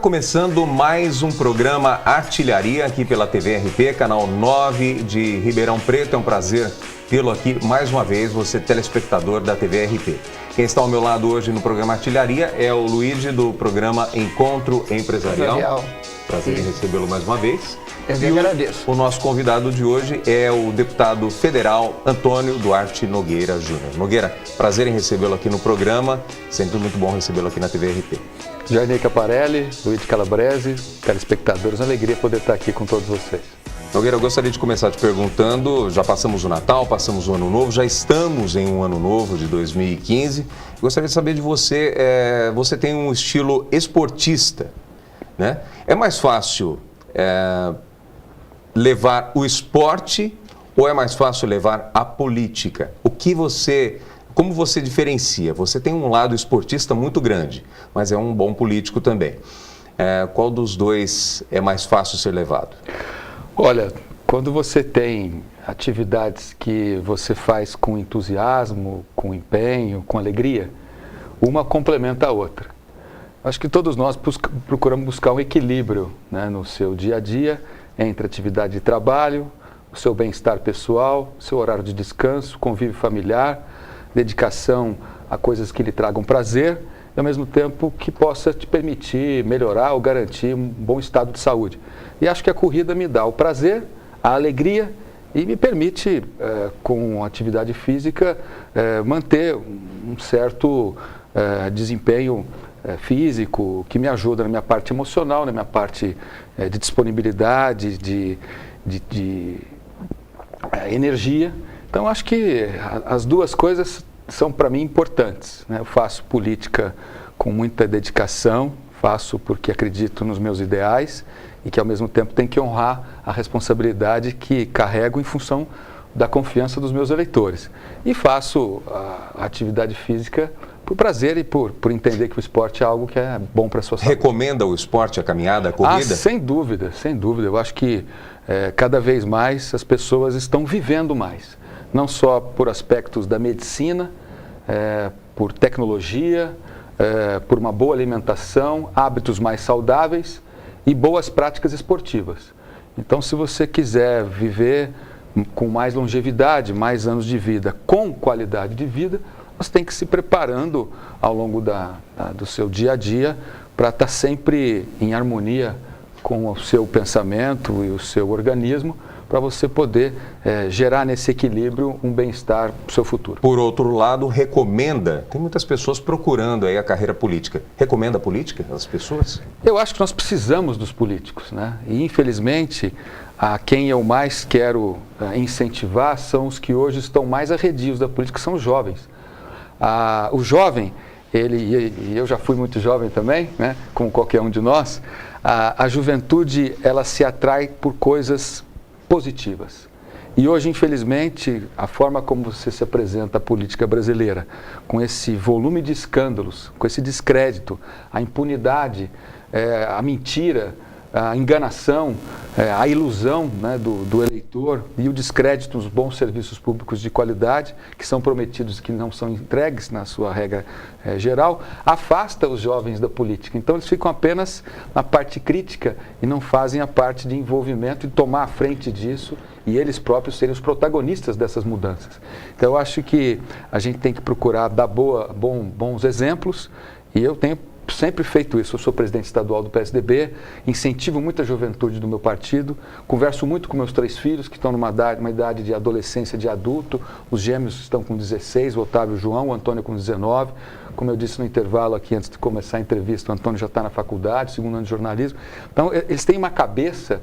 Começando mais um programa Artilharia aqui pela TV RP, canal 9 de Ribeirão Preto. É um prazer tê-lo aqui mais uma vez, você telespectador da TV RP. Quem está ao meu lado hoje no programa Artilharia é o Luigi do programa Encontro Empresarial. Prazer em recebê-lo mais uma vez. Eu agradeço. O nosso convidado de hoje é o deputado federal Antônio Duarte Nogueira Júnior. Nogueira, prazer em recebê-lo aqui no programa. Sempre muito bom recebê-lo aqui na TV RP. Jairney Caparelli, Luiz Calabrese, telespectadores, alegria poder estar aqui com todos vocês. Nogueira, eu gostaria de começar te perguntando, já passamos o Natal, passamos o Ano Novo, já estamos em um Ano Novo de 2015. Gostaria de saber de você, você tem um estilo esportista, né? É mais fácil levar o esporte ou é mais fácil levar a política? Como você diferencia? Você tem um lado esportista muito grande, mas é um bom político também. Qual dos dois é mais fácil ser levado? Olha, quando você tem atividades que você faz com entusiasmo, com empenho, com alegria, uma complementa a outra. Acho que todos nós procuramos buscar um equilíbrio, né, no seu dia a dia, entre atividade de trabalho, o seu bem-estar pessoal, o seu horário de descanso, convívio familiar, dedicação a coisas que lhe tragam prazer e, ao mesmo tempo, que possa te permitir melhorar ou garantir um bom estado de saúde. E acho que a corrida me dá o prazer, a alegria e me permite, com atividade física, manter um certo desempenho físico que me ajuda na minha parte emocional, na minha parte de disponibilidade, de energia. Então, acho que as duas coisas são, para mim, importantes, né? Eu faço política com muita dedicação, faço porque acredito nos meus ideais e que, ao mesmo tempo, tenho que honrar a responsabilidade que carrego em função da confiança dos meus eleitores. E faço a atividade física por prazer e por entender que o esporte é algo que é bom para a sua saúde. Recomenda o esporte, a caminhada, a corrida? Sem dúvida, sem dúvida. Eu acho que cada vez mais as pessoas estão vivendo mais. Não só por aspectos da medicina, por tecnologia, por uma boa alimentação, hábitos mais saudáveis e boas práticas esportivas. Então, se você quiser viver com mais longevidade, mais anos de vida, com qualidade de vida, você tem que se preparando ao longo do seu dia a dia para estar sempre em harmonia com o seu pensamento e o seu organismo, para você poder gerar nesse equilíbrio um bem-estar para o seu futuro. Por outro lado, tem muitas pessoas procurando aí a carreira política. Recomenda a política às pessoas? Eu acho que nós precisamos dos políticos, né? E, infelizmente, a quem eu mais quero incentivar são os que hoje estão mais arredios da política, que são os jovens. O jovem, e eu já fui muito jovem também, né? Como qualquer um de nós, a juventude, ela se atrai por coisas positivas. E hoje, infelizmente, a forma como você se apresenta a política brasileira, com esse volume de escândalos, com esse descrédito, a impunidade, a mentira, a enganação, a ilusão, né, do eleitor e o descrédito dos bons serviços públicos de qualidade que são prometidos e que não são entregues na sua regra geral, afasta os jovens da política. Então eles ficam apenas na parte crítica e não fazem a parte de envolvimento e tomar a frente disso e eles próprios serem os protagonistas dessas mudanças. Então eu acho que a gente tem que procurar dar bons exemplos e eu tenho sempre feito isso. Eu sou presidente estadual do PSDB, incentivo muito a juventude do meu partido, converso muito com meus 3 filhos que estão numa idade de adolescência, de adulto, os gêmeos estão com 16, o Otávio e o João, o Antônio com 19, como eu disse no intervalo aqui antes de começar a entrevista, o Antônio já está na faculdade, 2º ano de jornalismo. Então eles têm uma cabeça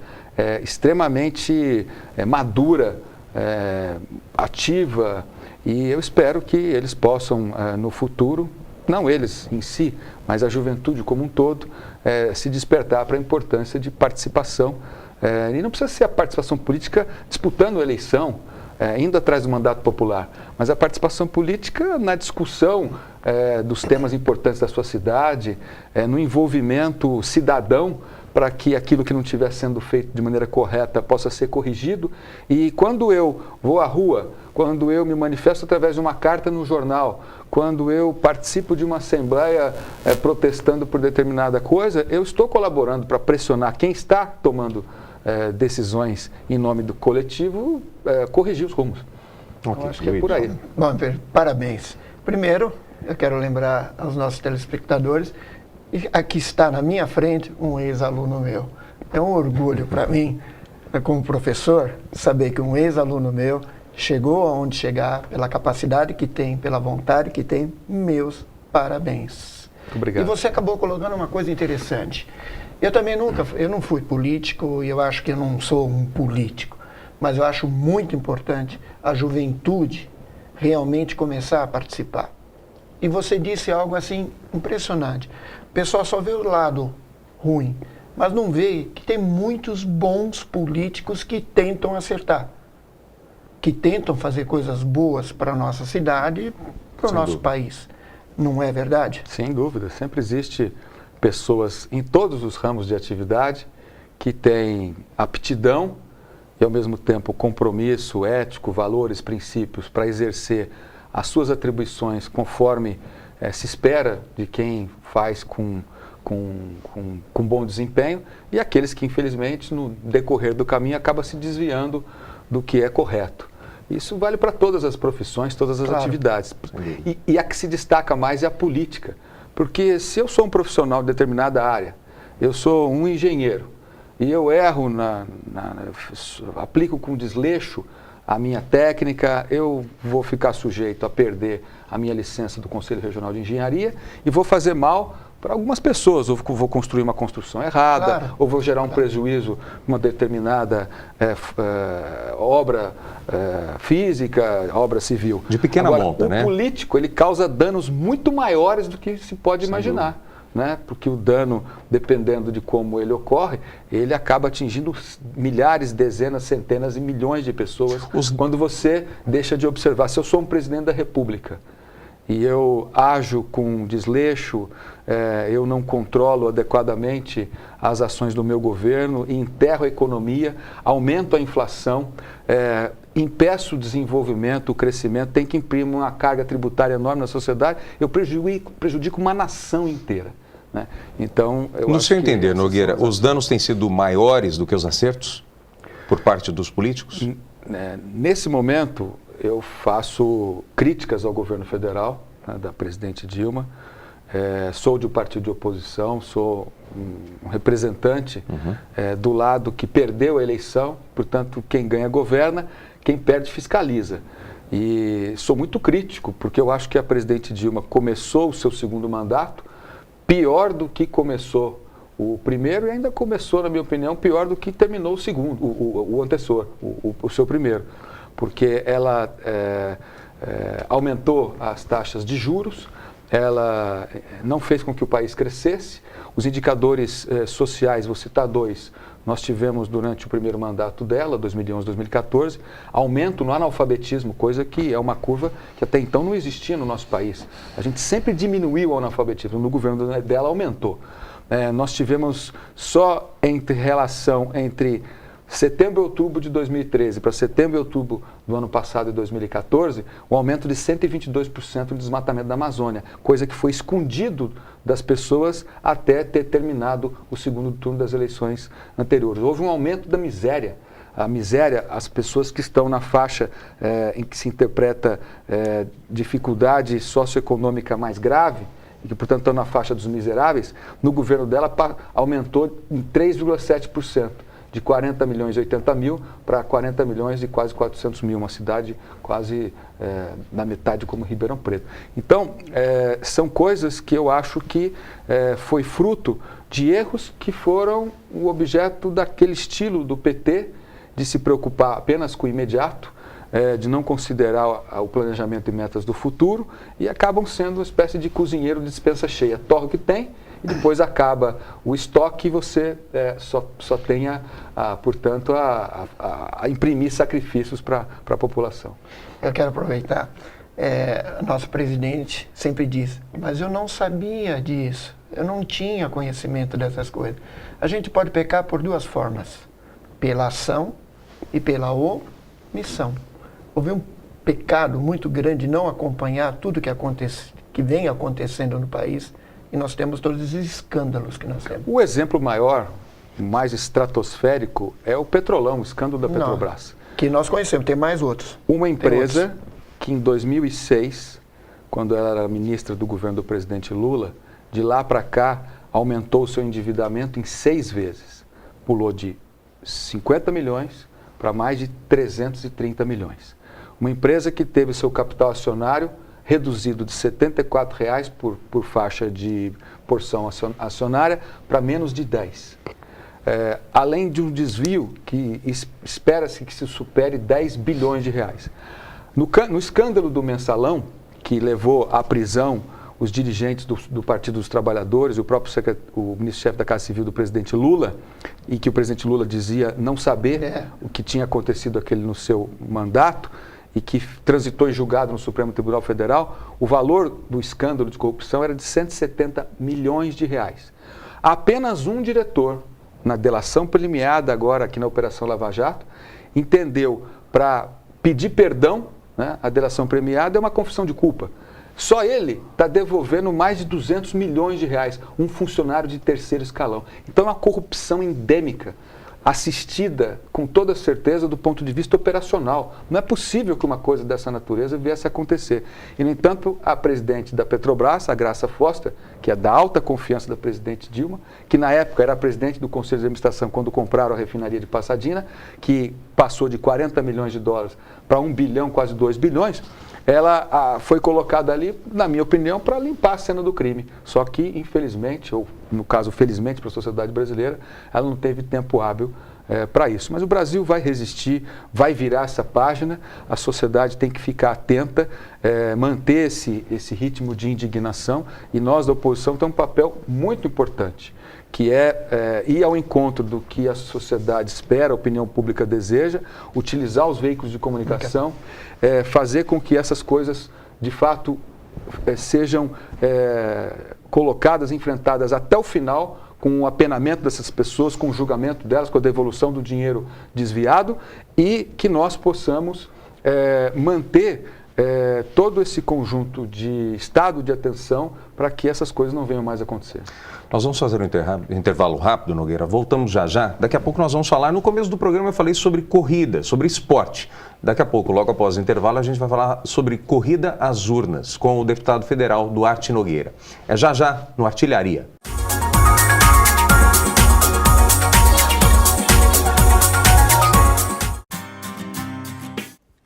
extremamente madura, ativa, e eu espero que eles possam no futuro, não eles em si, mas a juventude como um todo, se despertar para a importância de participação. E não precisa ser a participação política disputando a eleição, indo atrás do mandato popular, mas a participação política na discussão dos temas importantes da sua cidade, no envolvimento cidadão para que aquilo que não estiver sendo feito de maneira correta possa ser corrigido. E quando eu vou à rua, quando eu me manifesto através de uma carta no jornal, quando eu participo de uma assembleia protestando por determinada coisa, eu estou colaborando para pressionar quem está tomando decisões em nome do coletivo, corrigir os rumos. Okay, acho que é por aí. Bom, parabéns. Primeiro, eu quero lembrar aos nossos telespectadores, aqui está na minha frente um ex-aluno meu. É um orgulho para mim, como professor, saber que um ex-aluno meu chegou aonde chegar, pela capacidade que tem, pela vontade que tem. Meus parabéns. Muito obrigado. E você acabou colocando uma coisa interessante. Eu também eu não fui político e eu acho que eu não sou um político, mas eu acho muito importante a juventude realmente começar a participar. E você disse algo assim impressionante. O pessoal só vê o lado ruim, mas não vê que tem muitos bons políticos que tentam acertar, que tentam fazer coisas boas para a nossa cidade e para o nosso país. Não é verdade? Sem dúvida. Sempre existe pessoas em todos os ramos de atividade que têm aptidão e, ao mesmo tempo, compromisso ético, valores, princípios para exercer as suas atribuições conforme se espera de quem faz com bom desempenho, e aqueles que, infelizmente, no decorrer do caminho, acabam se desviando do que é correto. Isso vale para todas as profissões, todas as atividades. E a que se destaca mais é a política. Porque se eu sou um profissional de determinada área, eu sou um engenheiro, e eu erro, aplico com desleixo a minha técnica, eu vou ficar sujeito a perder a minha licença do Conselho Regional de Engenharia e vou fazer mal para algumas pessoas, ou vou construir uma construção errada, ou vou gerar um prejuízo numa determinada obra física, obra civil. De pequena monta, né? O político, ele causa danos muito maiores do que se pode imaginar. Né? Porque o dano, dependendo de como ele ocorre, ele acaba atingindo milhares, dezenas, centenas e milhões de pessoas quando você deixa de observar. Se eu sou um presidente da República e eu ajo com desleixo, eu não controlo adequadamente as ações do meu governo, enterro a economia, aumento a inflação, impeço o desenvolvimento, o crescimento, tem que imprimir uma carga tributária enorme na sociedade, eu prejudico uma nação inteira. Né? Então, no seu entender, Nogueira, os danos têm sido maiores do que os acertos por parte dos políticos? Nesse momento, eu faço críticas ao governo federal, né, da presidente Dilma. Sou de um partido de oposição, sou um representante do lado que perdeu a eleição, portanto, quem ganha governa, quem perde fiscaliza. E sou muito crítico, porque eu acho que a presidente Dilma começou o seu segundo mandato pior do que começou o primeiro, e ainda começou, na minha opinião, pior do que terminou o segundo, o antecessor, o seu primeiro. Porque ela aumentou as taxas de juros, ela não fez com que o país crescesse. Os indicadores sociais, vou citar dois, nós tivemos durante o primeiro mandato dela, 2011, 2014, aumento no analfabetismo, coisa que é uma curva que até então não existia no nosso país. A gente sempre diminuiu o analfabetismo, no governo dela aumentou. Nós tivemos só relação entre setembro e outubro de 2013 para setembro e outubro do ano passado, de 2014, um aumento de 122% no desmatamento da Amazônia, coisa que foi escondido das pessoas até ter terminado o segundo turno das eleições anteriores. Houve um aumento da miséria. A miséria, as pessoas que estão na faixa em que se interpreta dificuldade socioeconômica mais grave, e que, portanto, estão na faixa dos miseráveis, no governo dela aumentou em 3,7%. De 40 milhões e 80 mil para 40 milhões e quase 400 mil, uma cidade quase na metade como Ribeirão Preto. Então, são coisas que eu acho que foi fruto de erros que foram o objeto daquele estilo do PT, de se preocupar apenas com o imediato, de não considerar o planejamento e metas do futuro, e acabam sendo uma espécie de cozinheiro de despensa cheia. Torra o que tem, e depois acaba o estoque e você só tenha, portanto, a imprimir sacrifícios para a população. Eu quero aproveitar. Nosso presidente sempre diz, mas eu não sabia disso. Eu não tinha conhecimento dessas coisas. A gente pode pecar por duas formas, pela ação e pela omissão. Houve um pecado muito grande não acompanhar tudo que vem acontecendo no país, e nós temos todos os escândalos que nós temos. O exemplo maior, mais estratosférico, é o Petrolão, o escândalo da Petrobras. Que nós conhecemos, tem mais outros. Uma empresa que em 2006, quando ela era ministra do governo do presidente Lula, de lá para cá aumentou o seu endividamento em 6 vezes. Pulou de 50 milhões para mais de 330 milhões. Uma empresa que teve seu capital acionário reduzido de R$ 74,00 por faixa de porção acionária para menos de 10. Além de um desvio que espera-se que se supere 10 bilhões de reais. No escândalo do Mensalão, que levou à prisão os dirigentes do Partido dos Trabalhadores e o próprio o ministro-chefe da Casa Civil do presidente Lula, e que o presidente Lula dizia não saber o que tinha acontecido no seu mandato, e que transitou em julgado no Supremo Tribunal Federal, o valor do escândalo de corrupção era de 170 milhões de reais. Apenas um diretor, na delação premiada agora aqui na Operação Lava Jato, entendeu para pedir perdão, né, a delação premiada é uma confissão de culpa. Só ele está devolvendo mais de 200 milhões de reais, um funcionário de terceiro escalão. Então é uma corrupção endêmica, assistida com toda certeza do ponto de vista operacional. Não é possível que uma coisa dessa natureza viesse a acontecer. E, no entanto, a presidente da Petrobras, a Graça Foster, que é da alta confiança da presidente Dilma, que na época era presidente do Conselho de Administração quando compraram a refinaria de Pasadena, que passou de 40 milhões de dólares para 1 bilhão, quase 2 bilhões, ela foi colocada ali, na minha opinião, para limpar a cena do crime. Só que, infelizmente, ou no caso, felizmente para a sociedade brasileira, ela não teve tempo hábil para isso. Mas o Brasil vai resistir, vai virar essa página, a sociedade tem que ficar atenta, manter esse ritmo de indignação, e nós da oposição temos um papel muito importante, que é ir ao encontro do que a sociedade espera, a opinião pública deseja, utilizar os veículos de comunicação, fazer com que essas coisas, de fato, sejam colocadas, enfrentadas até o final, com o apenamento dessas pessoas, com o julgamento delas, com a devolução do dinheiro desviado, e que nós possamos manter todo esse conjunto de estado de atenção para que essas coisas não venham mais a acontecer. Nós vamos fazer um intervalo rápido, Nogueira. Voltamos já já. Daqui a pouco nós vamos falar. No começo do programa eu falei sobre corrida, sobre esporte. Daqui a pouco, logo após o intervalo, a gente vai falar sobre corrida às urnas com o deputado federal Duarte Nogueira. É já já no Artilharia.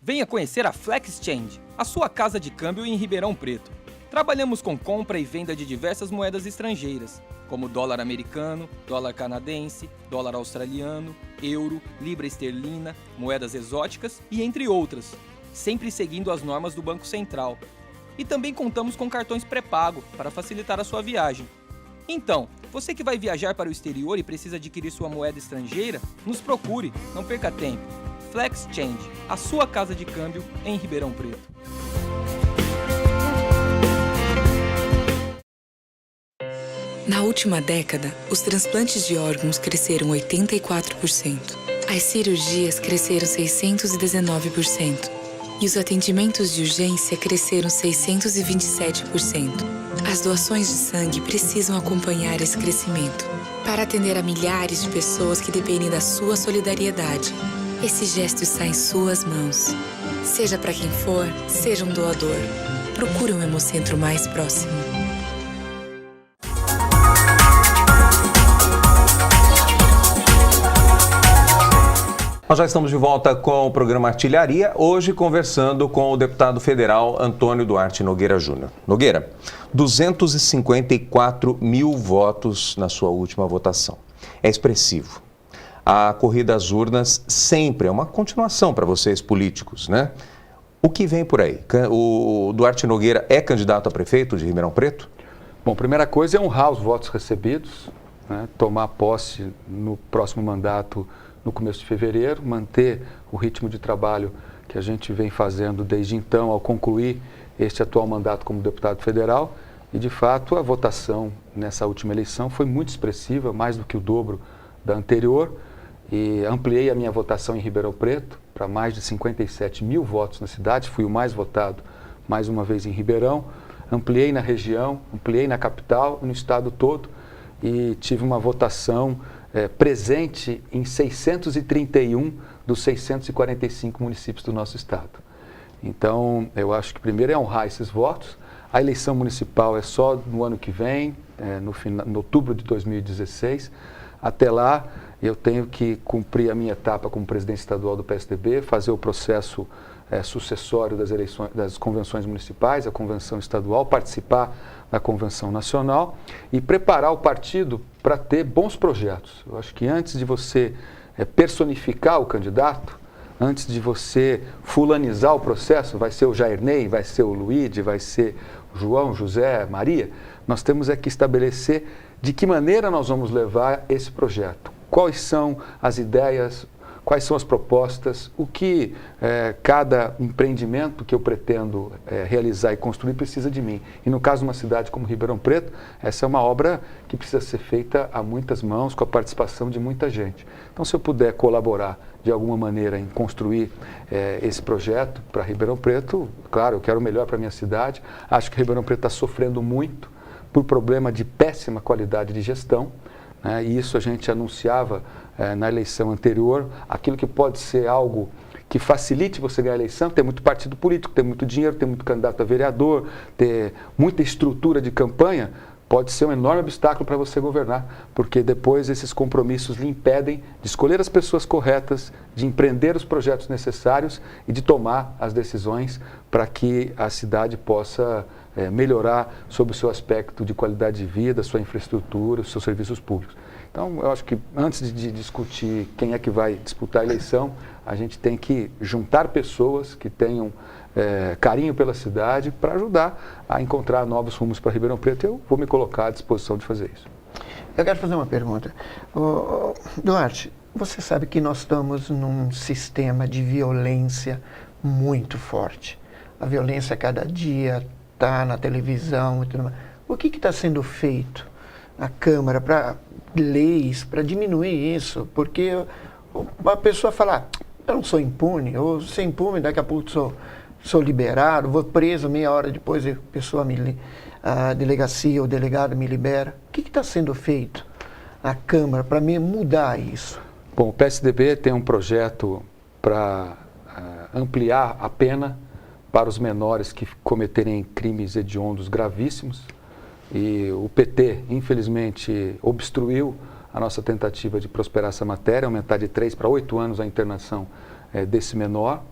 Venha conhecer a FlexChange, a sua casa de câmbio em Ribeirão Preto. Trabalhamos com compra e venda de diversas moedas estrangeiras, como dólar americano, dólar canadense, dólar australiano, euro, libra esterlina, moedas exóticas e entre outras, sempre seguindo as normas do Banco Central. E também contamos com cartões pré-pago para facilitar a sua viagem. Então, você que vai viajar para o exterior e precisa adquirir sua moeda estrangeira, nos procure, não perca tempo. FlexChange, a sua casa de câmbio em Ribeirão Preto. Na última década, os transplantes de órgãos cresceram 84%. As cirurgias cresceram 619%. E os atendimentos de urgência cresceram 627%. As doações de sangue precisam acompanhar esse crescimento para atender a milhares de pessoas que dependem da sua solidariedade. Esse gesto está em suas mãos. Seja para quem for, seja um doador. Procure um Hemocentro mais próximo. Nós já estamos de volta com o programa Artilharia, hoje conversando com o deputado federal Antônio Duarte Nogueira Júnior. Nogueira, 254 mil votos na sua última votação. É expressivo. A corrida às urnas sempre é uma continuação para vocês políticos, né? O que vem por aí? O Duarte Nogueira é candidato a prefeito de Ribeirão Preto? Bom, primeira coisa é honrar os votos recebidos, né? Tomar posse no próximo mandato no começo de fevereiro, manter o ritmo de trabalho que a gente vem fazendo desde então ao concluir este atual mandato como deputado federal, E, de fato, a votação nessa última eleição foi muito expressiva, mais do que o dobro da anterior. E ampliei a minha votação em Ribeirão Preto para mais de 57 mil votos na cidade. Fui o mais votado, mais uma vez, em Ribeirão. Ampliei na região, ampliei na capital, no estado todo. E tive uma votação presente em 631 dos 645 municípios do nosso estado. Então, eu acho que primeiro é honrar esses votos. A eleição municipal é só no ano que vem, no outubro de 2016. Até lá, eu tenho que cumprir a minha etapa como presidente estadual do PSDB, fazer o processo sucessório das eleições, das convenções municipais, a convenção estadual, participar da convenção nacional e preparar o partido para ter bons projetos. Eu acho que antes de você personificar o candidato, antes de você fulanizar o processo, vai ser o Jairney, vai ser o Luíde, vai ser o João, José, Maria, nós temos que estabelecer de que maneira nós vamos levar esse projeto. Quais são as ideias, quais são as propostas, o que cada empreendimento que eu pretendo realizar e construir precisa de mim. E no caso de uma cidade como Ribeirão Preto, essa é uma obra que precisa ser feita a muitas mãos, com a participação de muita gente. Então, se eu puder colaborar de alguma maneira em construir esse projeto para Ribeirão Preto, claro, eu quero o melhor para a minha cidade. Acho que Ribeirão Preto está sofrendo muito por problema de péssima qualidade de gestão. E isso a gente anunciava na eleição anterior, aquilo que pode ser algo que facilite você ganhar a eleição, ter muito partido político, ter muito dinheiro, ter muito candidato a vereador, ter muita estrutura de campanha, pode ser um enorme obstáculo para você governar, porque depois esses compromissos lhe impedem de escolher as pessoas corretas, de empreender os projetos necessários e de tomar as decisões para que a cidade possa melhorar sobre o seu aspecto de qualidade de vida, sua infraestrutura, os seus serviços públicos. Então, eu acho que antes de discutir quem é que vai disputar a eleição, a gente tem que juntar pessoas que tenham carinho pela cidade para ajudar a encontrar novos rumos para Ribeirão Preto. Eu vou me colocar à disposição de fazer isso. Eu quero fazer uma pergunta. Duarte, você sabe que nós estamos num sistema de violência muito forte. A violência cada dia está na televisão e tudo mais. O que está sendo feito na Câmara para leis, para diminuir isso? Porque a pessoa fala, eu não sou impune, ou sou impune, daqui a pouco sou liberado, vou preso, meia hora depois a delegacia ou o delegado me libera. O que está sendo feito na Câmara para mudar isso? Bom, o PSDB tem um projeto para ampliar a pena para os menores que cometerem crimes hediondos gravíssimos. E o PT, infelizmente, obstruiu a nossa tentativa de prosperar essa matéria, aumentar de 3 para 8 anos a internação desse menor,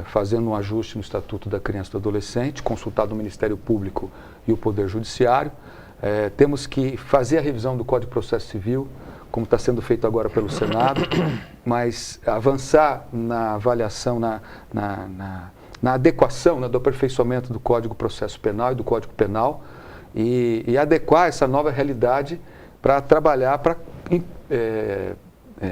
fazendo um ajuste no Estatuto da Criança e do Adolescente, consultado o Ministério Público e o Poder Judiciário. Temos que fazer a revisão do Código de Processo Civil, como está sendo feito agora pelo Senado, mas avançar na avaliação, na adequação, do aperfeiçoamento do Código de Processo Penal e do Código Penal e adequar essa nova realidade para trabalhar, para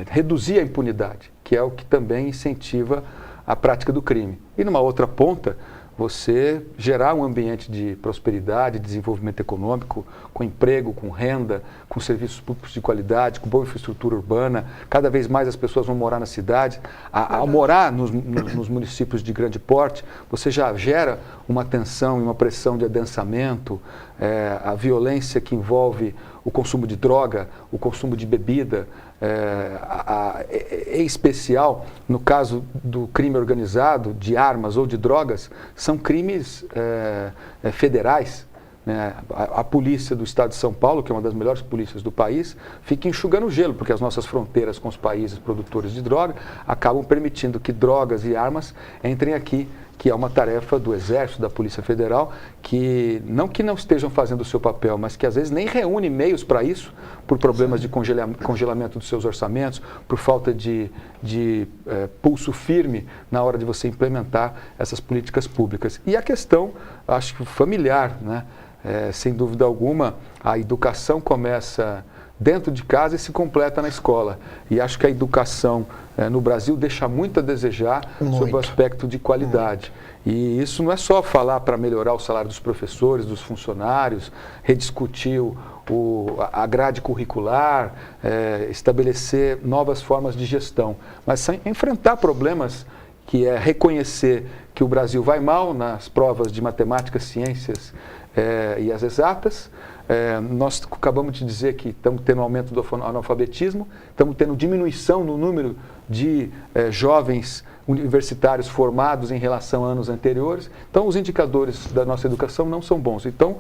reduzir a impunidade, que é o que também incentiva a prática do crime. E numa outra ponta, você gerar um ambiente de prosperidade, desenvolvimento econômico, com emprego, com renda, com serviços públicos de qualidade, com boa infraestrutura urbana. Cada vez mais as pessoas vão morar na cidade. Ao morar nos municípios de grande porte, você já gera uma tensão e uma pressão de adensamento, a violência que envolve o consumo de droga, o consumo de bebida, em especial, no caso do crime organizado, de armas ou de drogas, são crimes federais. A polícia do estado de São Paulo, que é uma das melhores polícias do país, fica enxugando gelo, porque as nossas fronteiras com os países produtores de droga acabam permitindo que drogas e armas entrem aqui, que é uma tarefa do Exército, da Polícia Federal, que não estejam fazendo o seu papel, mas que às vezes nem reúne meios para isso, por problemas de congelamento dos seus orçamentos, por falta de pulso firme na hora de você implementar essas políticas públicas. E a questão, acho que familiar, né? Sem dúvida alguma, a educação começa dentro de casa e se completa na escola. E acho que a educação no Brasil deixa muito a desejar sobre o aspecto de qualidade. E isso não é só falar para melhorar o salário dos professores, dos funcionários, rediscutir a grade curricular, estabelecer novas formas de gestão, mas enfrentar problemas, que é reconhecer que o Brasil vai mal nas provas de matemática, ciências e as exatas. Nós acabamos de dizer que estamos tendo um aumento do analfabetismo, estamos tendo diminuição no número de jovens universitários formados em relação a anos anteriores. Então, os indicadores da nossa educação não são bons. Então,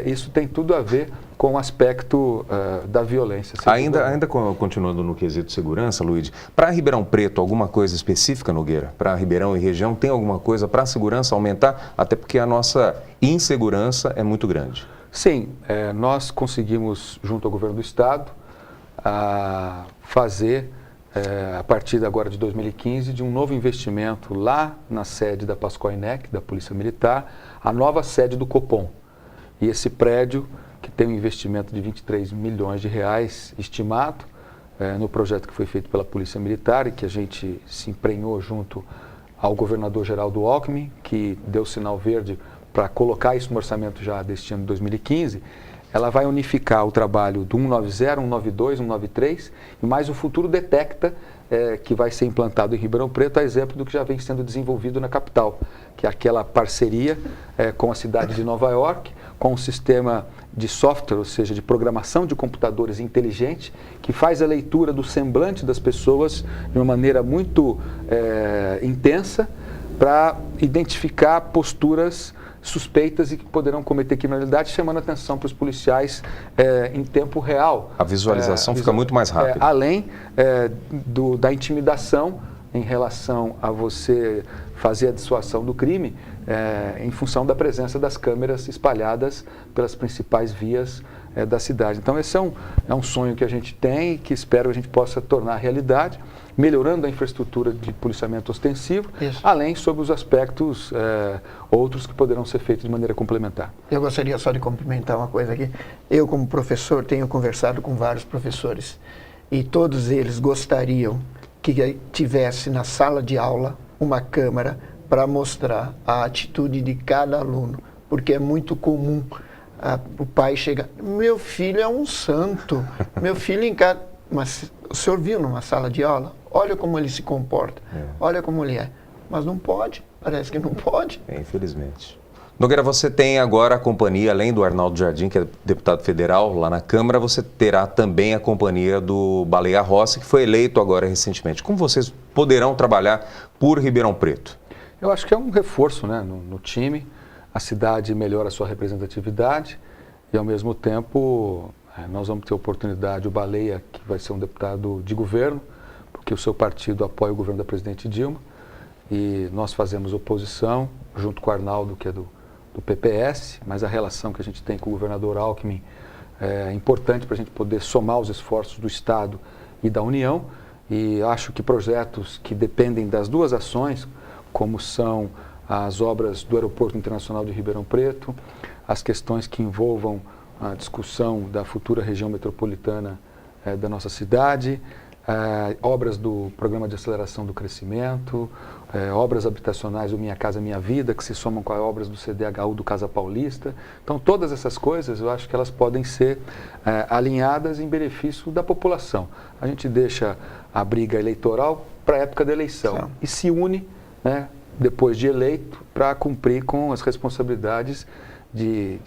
isso tem tudo a ver com o aspecto da violência. Ainda continuando no quesito segurança, Luiz, para Ribeirão Preto, alguma coisa específica, Nogueira? Para Ribeirão e região, tem alguma coisa para a segurança aumentar? Até porque a nossa insegurança é muito grande. Sim, nós conseguimos, junto ao governo do Estado, fazer, a partir agora de 2015, de um novo investimento lá na sede da Pascoal INEC, da Polícia Militar, a nova sede do Copom. E esse prédio, que tem um investimento de 23 milhões de reais estimado, no projeto que foi feito pela Polícia Militar e que a gente se emprenhou junto ao governador Geraldo Alckmin, que deu sinal verde para colocar isso no orçamento já deste ano de 2015, ela vai unificar o trabalho do 190, 192, 193 e mais o Futuro Detecta, que vai ser implantado em Ribeirão Preto, a exemplo do que já vem sendo desenvolvido na capital, que é aquela parceria com a cidade de Nova York, com um sistema de software, ou seja, de programação de computadores inteligente, que faz a leitura do semblante das pessoas de uma maneira muito intensa para identificar posturas suspeitas e que poderão cometer criminalidade, chamando a atenção para os policiais em tempo real. A visualização fica muito mais rápida. Além da intimidação em relação a você fazer a dissuasão do crime, em função da presença das câmeras espalhadas pelas principais vias da cidade. Então, esse é um sonho que a gente tem e que espero que a gente possa tornar realidade, melhorando a infraestrutura de policiamento ostensivo, além sobre os aspectos outros que poderão ser feitos de maneira complementar. Eu gostaria só de complementar uma coisa aqui. Eu, como professor, tenho conversado com vários professores e todos eles gostariam que tivesse na sala de aula uma câmera para mostrar a atitude de cada aluno, porque é muito comum o pai chegar, meu filho é um santo, meu filho em casa, mas o senhor viu numa sala de aula? Olha como ele se comporta, olha como ele é, mas não pode, parece que não pode. Infelizmente. Nogueira, você tem agora a companhia, além do Arnaldo Jardim, que é deputado federal lá na Câmara, você terá também a companhia do Baleia Rossi, que foi eleito agora recentemente. Como vocês poderão trabalhar por Ribeirão Preto? Eu acho que é um reforço, né, no time. A cidade melhora a sua representatividade e, ao mesmo tempo, nós vamos ter oportunidade, o Baleia, que vai ser um deputado de governo, porque o seu partido apoia o governo da presidente Dilma, e nós fazemos oposição, junto com o Arnaldo, que é do PPS, mas a relação que a gente tem com o governador Alckmin é importante para a gente poder somar os esforços do Estado e da União, e acho que projetos que dependem das duas ações, como são as obras do Aeroporto Internacional de Ribeirão Preto, as questões que envolvam a discussão da futura região metropolitana da nossa cidade, obras do Programa de Aceleração do Crescimento, obras habitacionais do Minha Casa Minha Vida, que se somam com as obras do CDHU do Casa Paulista. Então, todas essas coisas, eu acho que elas podem ser alinhadas em benefício da população. A gente deixa a briga eleitoral para a época da eleição e se une, né, depois de eleito, para cumprir com as responsabilidades de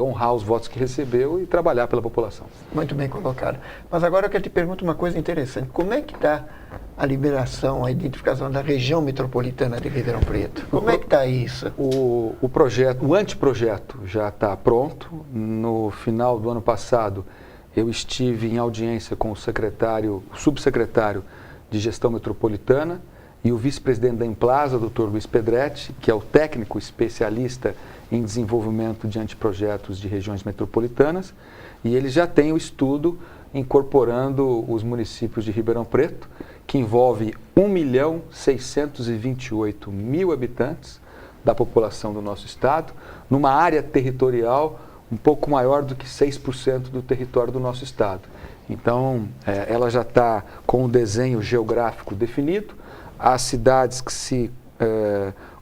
honrar os votos que recebeu e trabalhar pela população. Muito bem colocado. Mas agora eu quero te perguntar uma coisa interessante. Como é que está a liberação, a identificação da região metropolitana de Ribeirão Preto? Como é que está isso? O projeto, o anteprojeto já está pronto. No final do ano passado, eu estive em audiência com o subsecretário de Gestão Metropolitana e o vice-presidente da Emplasa, Dr. Luiz Pedretti, que é o técnico especialista em desenvolvimento de anteprojetos de regiões metropolitanas, e ele já tem o estudo incorporando os municípios de Ribeirão Preto, que envolve 1.628.000 habitantes da população do nosso estado, numa área territorial um pouco maior do que 6% do território do nosso estado. Então, ela já está com o desenho geográfico definido, as cidades que se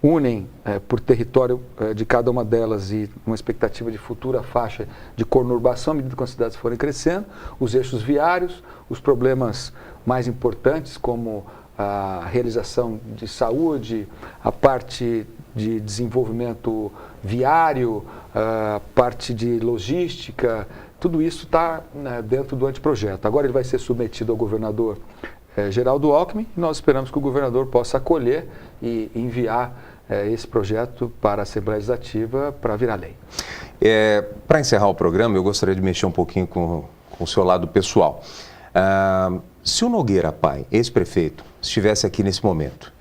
unem por território de cada uma delas e uma expectativa de futura faixa de conurbação à medida que as cidades forem crescendo, os eixos viários, os problemas mais importantes como a realização de saúde, a parte de desenvolvimento viário, a parte de logística, tudo isso está dentro do anteprojeto. Agora ele vai ser submetido ao governador Geraldo Alckmin e nós esperamos que o governador possa acolher e enviar esse projeto para a Assembleia Legislativa para virar lei. Para encerrar o programa, eu gostaria de mexer um pouquinho com o seu lado pessoal. Se o Nogueira pai, ex-prefeito, estivesse aqui nesse momento,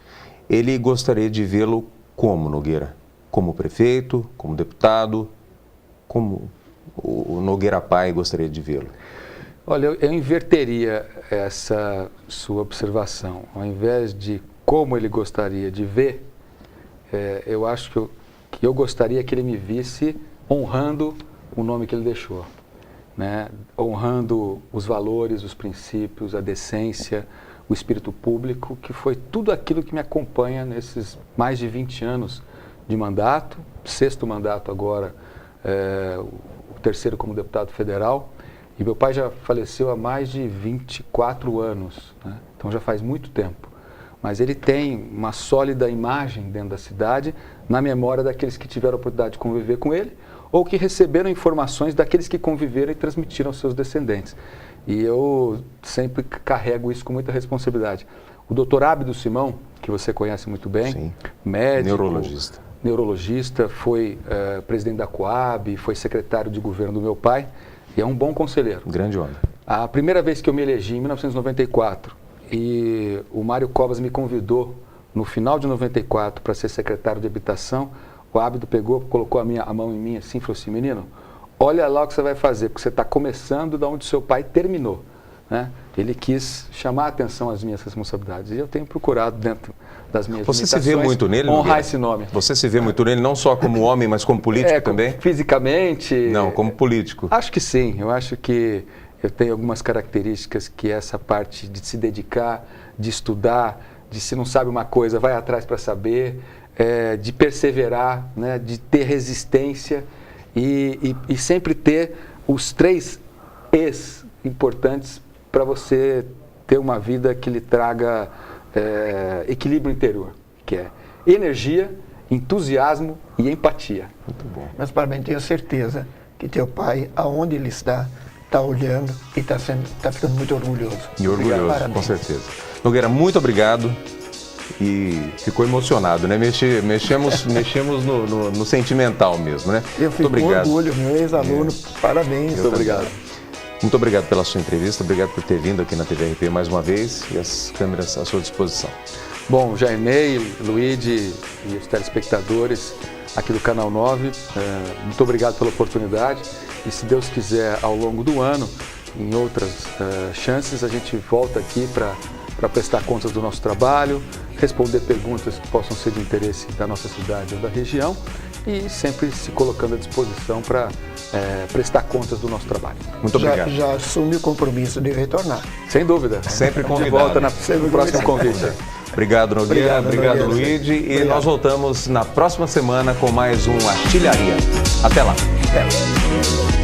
ele gostaria de vê-lo como, Nogueira? Como prefeito, como deputado, como o Nogueira pai gostaria de vê-lo? Olha, eu inverteria essa sua observação. Ao invés de como ele gostaria de ver, eu acho que eu gostaria que ele me visse honrando o nome que ele deixou, né? Honrando os valores, os princípios, a decência, o espírito público, que foi tudo aquilo que me acompanha nesses mais de 20 anos de mandato, 6º mandato agora, o 3º como deputado federal. E meu pai já faleceu há mais de 24 anos, né? Então já faz muito tempo. Mas ele tem uma sólida imagem dentro da cidade, na memória daqueles que tiveram a oportunidade de conviver com ele, ou que receberam informações daqueles que conviveram e transmitiram aos seus descendentes. E eu sempre carrego isso com muita responsabilidade. O doutor Ábido Simão, que você conhece muito bem, sim, médico, neurologista, foi presidente da Coab, foi secretário de governo do meu pai, e é um bom conselheiro. Grande homem. A primeira vez que eu me elegi, em 1994, e o Mário Covas me convidou no final de 94 para ser secretário de habitação, o Ábido pegou, colocou a mão em mim assim e falou assim: menino, olha lá o que você vai fazer, porque você está começando de onde seu pai terminou, né? Ele quis chamar a atenção às minhas responsabilidades e eu tenho procurado dentro das minhas limitações. Você se vê muito nele, honrar Nogueira? Esse nome. Você se vê muito nele, não só como homem, mas como político também? Fisicamente? Não, como político. Acho que sim. Eu acho que eu tenho algumas características que essa parte de se dedicar, de estudar, de se não sabe uma coisa, vai atrás para saber, de perseverar, né, de ter resistência e sempre ter os 3 Es importantes para você ter uma vida que lhe traga equilíbrio interior, que é energia, entusiasmo e empatia. Muito bom. Mas, parabéns, tenho certeza que teu pai, aonde ele está olhando e está ficando muito orgulhoso. E orgulhoso, Parabéns. Com certeza. Nogueira, muito obrigado. E ficou emocionado, né? Mexemos no sentimental mesmo, né? Eu fico com orgulho, meu ex-aluno, parabéns. Muito obrigado. Muito obrigado pela sua entrevista, obrigado por ter vindo aqui na TVRP mais uma vez e as câmeras à sua disposição. Bom, Jainei, Luíde e os telespectadores aqui do Canal 9, muito obrigado pela oportunidade e se Deus quiser, ao longo do ano, em outras chances, a gente volta aqui para prestar contas do nosso trabalho, responder perguntas que possam ser de interesse da nossa cidade ou da região e sempre se colocando à disposição para prestar contas do nosso trabalho. Muito obrigado. Já assumi o compromisso de retornar. Sem dúvida. Sempre convidado. De volta no próximo convite. Obrigado, Nogueira. Obrigado, Luíde. E Obrigado. nós voltamos na próxima semana com mais um Artilharia. Até lá. Até lá.